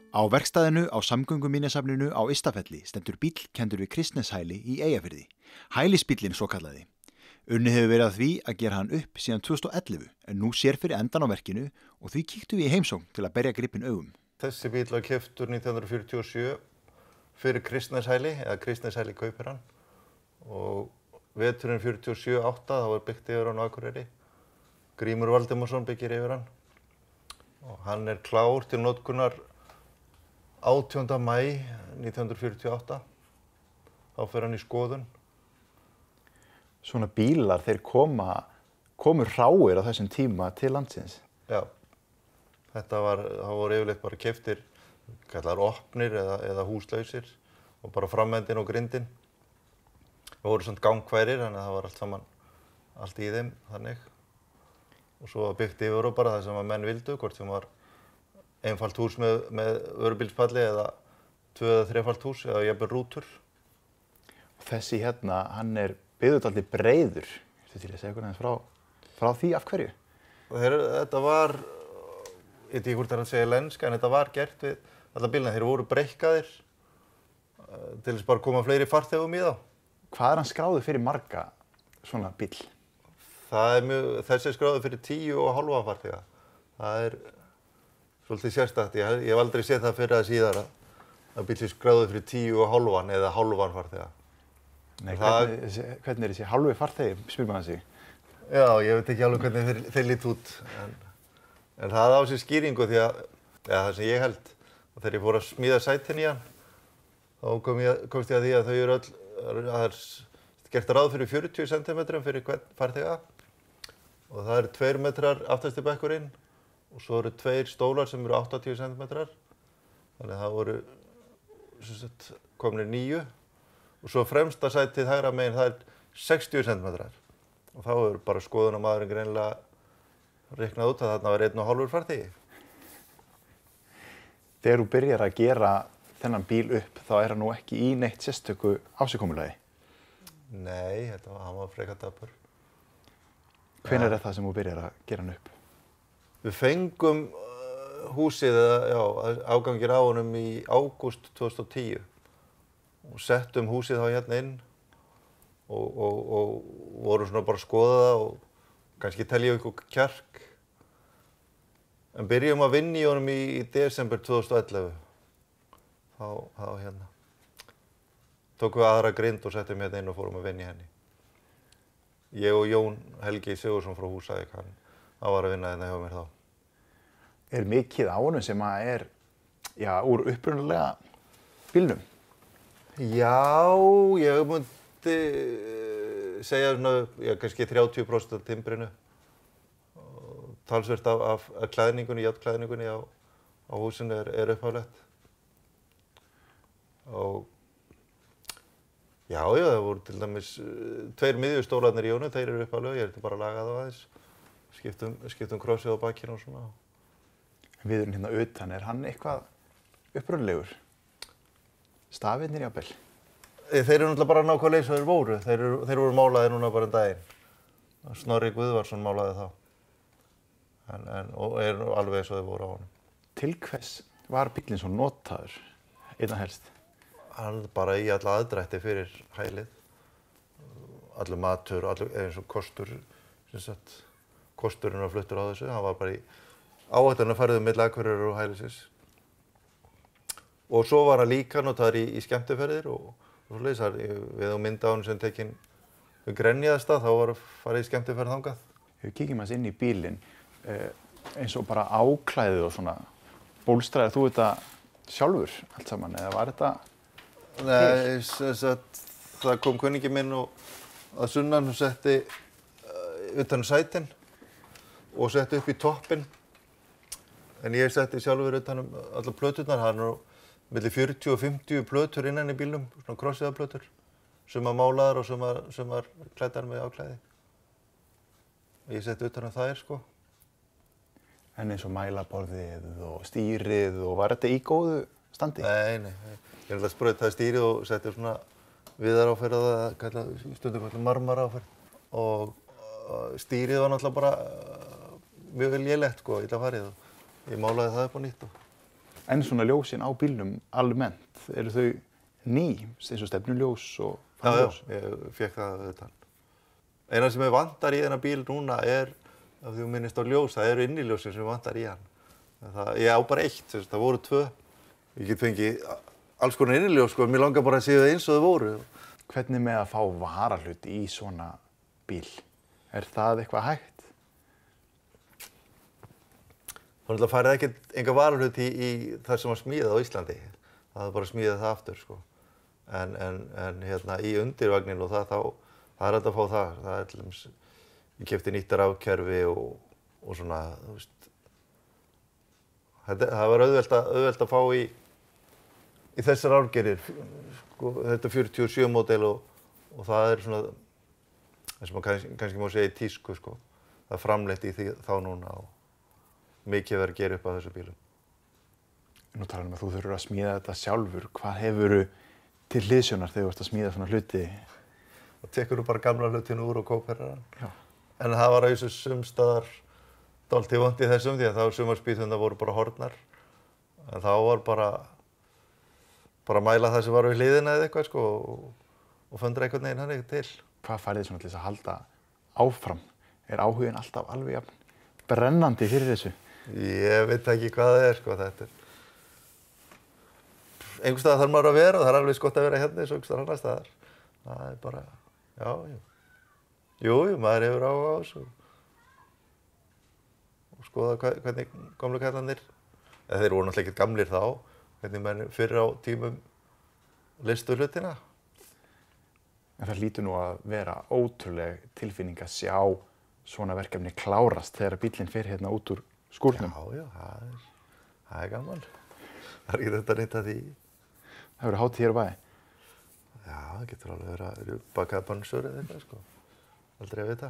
Á verkstæðinu á samgönguminjasafninu á Ystafelli stendur bíll kenndur við Kristneshæli í Eyjafirði. Hælisbíllinn svokallaði. Unnið hefur verið að því að gera hann upp síðan 2011 en nú sér fyrir endan á verkinu og því kíktum við í heimsókn til að berja gripinn augum. Þessi bíll var keyptur 1947 fyrir Kristneshæli eða Kristneshæli kaupir hann og veturinn 47-8 þá var byggt yfir hann á Akureyri. Grímur Valdimarsson byggir yfir hann og hann er klár til notkunar 18. maí 1948. Þá fer hann í skoðun. Svona bílar, þeir komu hráir á þessum tíma til landsins. Já, það voru yfirleitt bara keyptir, kallar opnir eða húslausir og bara framendin og grindin. Það voru svona gangfærir, þannig að það var allt saman, allt í þeim þannig. Og svo var byggt yfir og bara það sem að menn vildu, hvort sem var einfalt hús með vörubílspalli eða 2 eða 3-falt hús eða jafnvel rútur. Og þessi hérna, hann er byggður dálítið breiður. Þú til að segja eitthvað frá því af hverju? Þetta var, ég veit ekki hvort það er að segja lenska, en þetta var gert við alla bílana. Þeir voru breikkaðir til þess bara að koma fleiri farþegum í þá. Hvað er hann skráður fyrir marga svona bíl? Þessi er skráður fyrir 10,5 farþega. Það er svolítið sérstakt. Ég hef aldrei séð það fyrir að síðar að bíl sé skráður fyrir 10,5 eða hálfan farþega. Nei, hvernig er þessi hálfi farþegi, spyr maður sig? Já, ég veit ekki alveg hvernig þeir líta út. En það á sér skýringu því að, það sem ég held, að þegar ég fór að smíða sætin í hann, þá komst ég að því að þau eru það er gert ráð fyrir 40 cm fyrir hvern farþega og það eru 2 metrar aftast í bekkurinn og svo eru 2 stólar sem eru 80 cm. Þannig að það voru komnir 9 og svo fremsta sætið hægra megin það er 60 cm. Og þá er bara skoðunarmaðurinn greinilega reiknað út að þarna var 1,5 farþegi. Þegar þú byrjar að gera þennan bíl upp, þá er hann nú ekki í neitt sérstöku ásigkomulagi? Nei, hann var frekar dapur. Hvenær er það sem þú byrjar að gera hann upp? Við fengum húsið, afgangir á honum í ágúst 2010 og settum húsið þá hérna inn og voru svona bara að skoða það og kannski telja ykkur kjark. En byrjum að vinna í honum í desember 2011. Þá hérna. Tókum við aðra grind og settum hérna inn og fórum að vinna í henni. Ég og Jón Helgi Sigurðsson frá Húsavík, hann var að vinna hérna hjá mér þá. Er mikið á honum sem að er, úr upprunalega bílnum? Já, ég myndi segja kannski 30% af timbrinu. Talsvert af klæðningunni, járnklæðningunni á húsinu er upphaflegt. Og það voru til dæmis 2 miðjustólarnir í honum, þeir eru upphaflega, ég bara að laga það aðeins. Skiptum krossið á bakinu og svona. Viðurinn hérna utan, er hann eitthvað upprunalegur? Stafirnir jafnvel? Þeir eru náttúrulega bara nákvæmlega eins og þeir voru. Þeir voru málaðir núna bara daginn. Snorri Guðvarsson málaði þá. Og er alveg eins og þeir voru á honum. Til hvers var bíllinn svo notaður, einna helst? Hann bara í alla aðdrætti fyrir hælið. Allur matur, eins og kostur, kosturinn var fluttur á þessu. Hann var bara í áhættan að færðu milli Akureyrar og hælisins. Og svo var hann líka notaður í skemmtiferðir og svoleiðis. Við á mynda á hann sem tekinn við Grenjaðarstað, þá var farið í skemmtiferð þangað. Við kíkjum aðeins inn í bílinn, eins og bara áklæðið og svona. Bólstraðir þú þetta sjálfur allt saman, eða var þetta til? Nei, það kom kunningi minn að sunnan og setti utan sætin og setti upp í toppinn. En ég setti sjálfur utan allar plöturnar, það er milli 40 og 50 plötur innan í bílnum, svona krossiðaplötur, sumar málaðar og sumar klæddar með áklæði. Ég setti utan þær, sko. En eins og mælaborðið og stýrið og var þetta í góðu standi? Nei. Ég náttúrulega sprautaði stýrið og setti svona viðaráferð á það, stundum kallað marmaráferð. Og stýrið var náttúrulega bara mjög vel lélegt, sko, illa farið. Ég málaði það upp á nýtt. En svona ljósin á bílnum almennt, eru þau ný, eins og stefnuljós og framljós? Já, ég fékk það auðvitað. Eina sem vantar í þennan bíl núna er, ef þú minnist á ljós, það eru inniljósin sem vantar í hann. Ég á bara eitt, það voru 2. Ég get fengið alls konar inniljós, sko, mér langar bara að séu það eins og þau voru. Hvernig með að fá varahluti í svona bíl? Er það eitthvað hægt? Þannig að færið enga varahluti í það sem var smíðað á Íslandi. Það er bara smíðað það aftur, sko. En hérna í undirvagninn og það er hægt að fá það. Það er til dæmis, ég keypti nýtt rafkerfi og svona, þú veist. Það var auðvelt að fá í þessar árgerðir, sko, þetta 47 módel og það er svona, eins og maður kannski má segja í tísku, sko. Það er framleitt í þá núna og mikið verið að gera upp á þessu bílum. Nú talar að þú þurfur að smíða þetta sjálfur. Hvað hefurðu til hliðsjónar þegar þú ert að smíða svona hluti? Það tekur bara gamla hlutinu úr og kóperar hann. Já. En það var að þessu sumstaðar dálítið vont í þessum því að þá sumarspýturnar voru bara horfnar. En þá var bara að mæla það sem var við hliðina eða eitthvað, sko, og föndra einhvern veginn hann eitthvað til. Hvað færði þið svona til þess að halda áfram? Er áhuginn alltaf alveg jafn brennandi fyrir þessu? Ég veit ekki hvað það er, sko, þetta er. Einhvers staðar þarf maður að vera og það er alveg gott að vera hérna eins og einhvers staðar annar staðar. Það er bara, já. Jú, maður hefur áhuga á þessu. Og skoða hvernig gamlu kallarnir, eða þeir voru náttúrulega ekkert gamlir þá, hvernig menn fyrir á tímum listu hlutina. En það hlýtur nú að vera ótrúleg tilfinning að sjá svona verkefni klárast þegar bíllinn fer hérna út úr skúrnum. Já, það er gaman. Það er ekki þetta að nýta því. Það verður hátíð hér á bæ. Já, það getur alveg verið að bakaða bansur eða eitthvað, sko. Aldrei að vita.